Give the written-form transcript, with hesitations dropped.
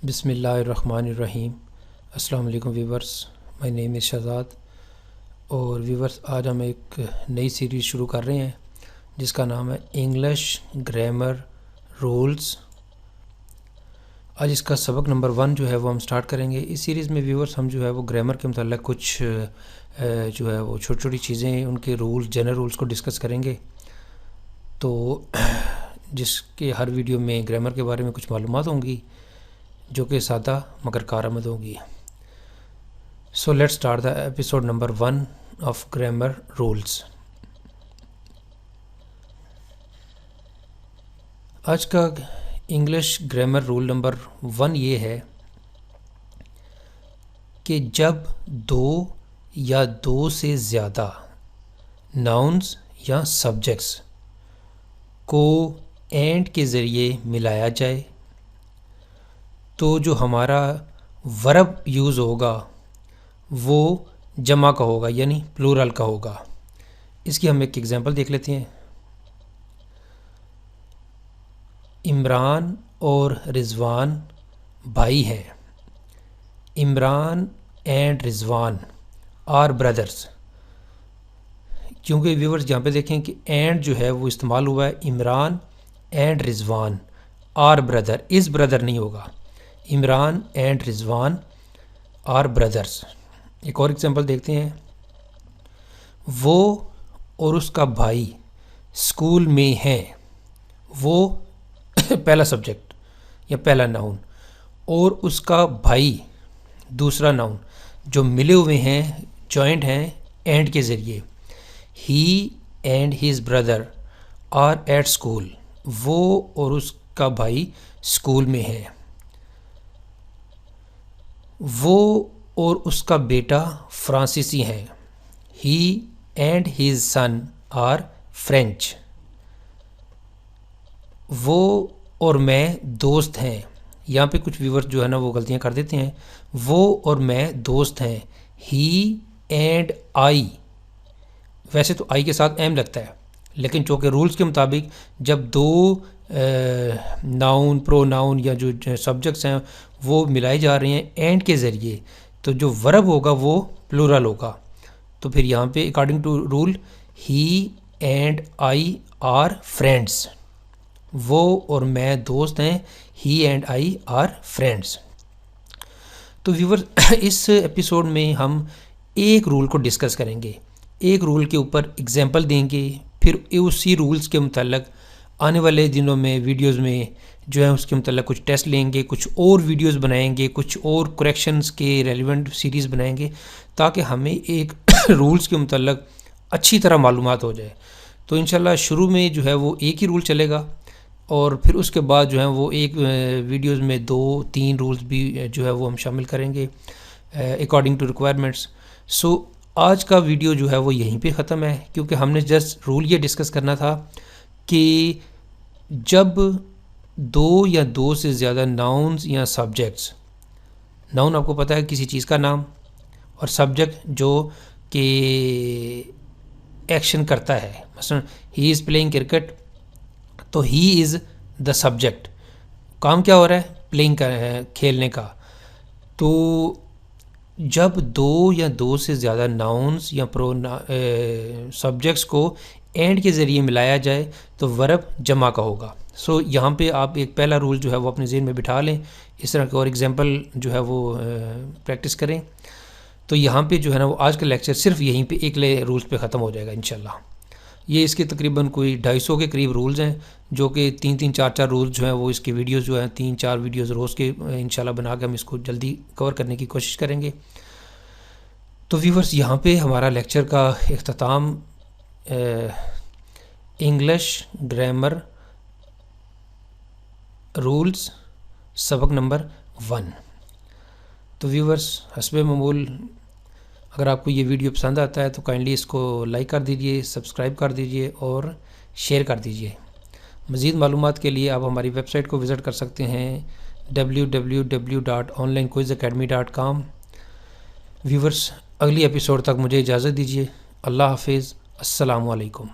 بسم اللہ الرحمن الرحیم۔ السلام علیکم ویورس، مائی نیم از شہزاد۔ اور ویورس، آج ہم ایک نئی سیریز شروع کر رہے ہیں جس کا نام ہے انگلش گرامر رولز۔ آج اس کا سبق نمبر 1 جو ہے وہ ہم سٹارٹ کریں گے۔ اس سیریز میں ویورس ہم جو ہے وہ گرامر کے متعلق کچھ جو ہے وہ چھوٹی چھوٹی چیزیں، ان کے رولز، جنرل رولز کو ڈسکس کریں گے، تو جس کے ہر ویڈیو میں گرامر کے بارے میں کچھ معلومات ہوں گی جو کہ سادہ مگر کارآمد ہوگی۔ So let start the episode number 1 of grammar rules. آج کا انگلش گرامر رول نمبر 1 یہ ہے کہ جب 2 یا 2 سے زیادہ ناؤنز یا سبجیکٹس کو اینڈ کے ذریعے ملایا جائے تو جو ہمارا ورب یوز ہوگا وہ جمع کا ہوگا، یعنی پلورل کا ہوگا۔ اس کی ہم ایک ایگزامپل دیکھ لیتے ہیں۔ عمران اور رضوان بھائی ہیں۔ Imran and Rizwan are brothers. کیونکہ ویورز یہاں پہ دیکھیں کہ اینڈ جو ہے وہ استعمال ہوا ہے، Imran and Rizwan are brother, is brother نہیں ہوگا، Imran and Rizwan are brothers. ایک اور ایگزامپل دیکھتے ہیں۔ وہ اور اس کا بھائی اسکول میں ہیں۔ وہ پہلا سبجیکٹ یا پہلا ناؤن، اور اس کا بھائی دوسرا ناؤن، جو ملے ہوئے ہیں، جوائنٹ ہیں اینڈ کے ذریعے۔ He and his brother are at school. وہ اور اس کا بھائی اسکول میں ہیں۔ وہ اور اس کا بیٹا فرانسیسی ہیں۔ He and his son are French. وہ اور میں دوست ہیں۔ یہاں پہ کچھ ویورز جو ہے نا وہ غلطیاں کر دیتے ہیں۔ وہ اور میں دوست ہیں۔ ہی اینڈ آئی، ویسے تو آئی کے ساتھ ایم لگتا ہے، لیکن چونکہ رولز کے مطابق جب 2 ناؤن، پرو ناؤن یا جو سبجیکٹس ہیں وہ ملائے جا رہے ہیں اینڈ کے ذریعے، تو جو ورب ہوگا وہ پلورل ہوگا۔ تو پھر یہاں پہ according to rule he and I are friends. وہ اور میں دوست ہیں، he and I are friends. تو ویور، اس ایپیسوڈ میں ہم ایک رول کو ڈسکس کریں گے، ایک رول کے اوپر ایگزامپل دیں گے، پھر اسی رولز کے متعلق آنے والے دنوں میں ویڈیوز میں جو ہے اس کے متعلق کچھ ٹیسٹ لیں گے، کچھ اور ویڈیوز بنائیں گے، کچھ اور کریکشنز کے ریلیونٹ سیریز بنائیں گے، تاکہ ہمیں ایک رولز کے متعلق اچھی طرح معلومات ہو جائے۔ تو انشاءاللہ شروع میں جو ہے وہ ایک ہی رول چلے گا، اور پھر اس کے بعد جو ہے وہ ایک ویڈیوز میں 2-3 رولز بھی جو ہے وہ ہم شامل کریں گے اکارڈنگ ٹو ریکوائرمنٹس۔ سو آج کا ویڈیو جو ہے وہ یہیں پہ ختم ہے، کیونکہ ہم نے جسٹ رول یہ ڈسکس کرنا تھا کہ جب 2 یا 2 سے زیادہ ناؤنز یا سبجیکٹس، ناؤن آپ کو پتہ ہے کسی چیز کا نام، اور سبجیکٹ جو کہ ایکشن کرتا ہے، مثلا ہی از پلینگ کرکٹ، تو ہی از دا سبجیکٹ، کام کیا ہو رہا ہے، پلینگ کا ہے، کھیلنے کا۔ تو جب 2 یا 2 سے زیادہ ناؤنز یا سبجیکٹس کو اینڈ کے ذریعے ملایا جائے تو ورب جمع کا ہوگا۔ سو یہاں پہ آپ ایک پہلا رول جو ہے وہ اپنے ذہن میں بٹھا لیں، اس طرح کے اور ایگزامپل جو ہے وہ پریکٹس کریں۔ تو یہاں پہ جو ہے نا وہ آج کا لیکچر صرف یہیں پہ ایک رولز پہ ختم ہو جائے گا انشاءاللہ۔ یہ اس کے تقریباً کوئی 250 کے قریب رولز ہیں، جو کہ 3-3 4-4 رولز جو ہیں وہ اس کے ویڈیوز جو ہیں 3-4 ویڈیوز روز کے انشاءاللہ بنا کے ہم اس کو جلدی کور کرنے کی کوشش کریں گے۔ تو ویورز، یہاں پہ ہمارا لیکچر کا اختتام انگلش گرامر رولز سبق نمبر 1۔ تو ویورز، حسب معمول اگر آپ کو یہ ویڈیو پسند آتا ہے تو کائنڈلی اس کو لائک کر دیجئے، سبسکرائب کر دیجئے اور شیئر کر دیجئے۔ مزید معلومات کے لیے آپ ہماری ویب سائٹ کو وزٹ کر سکتے ہیں www.onlinequizacademy.com۔ ویورز، اگلی ایپیسوڈ تک مجھے اجازت دیجیے۔ اللہ حافظ، السلام علیکم۔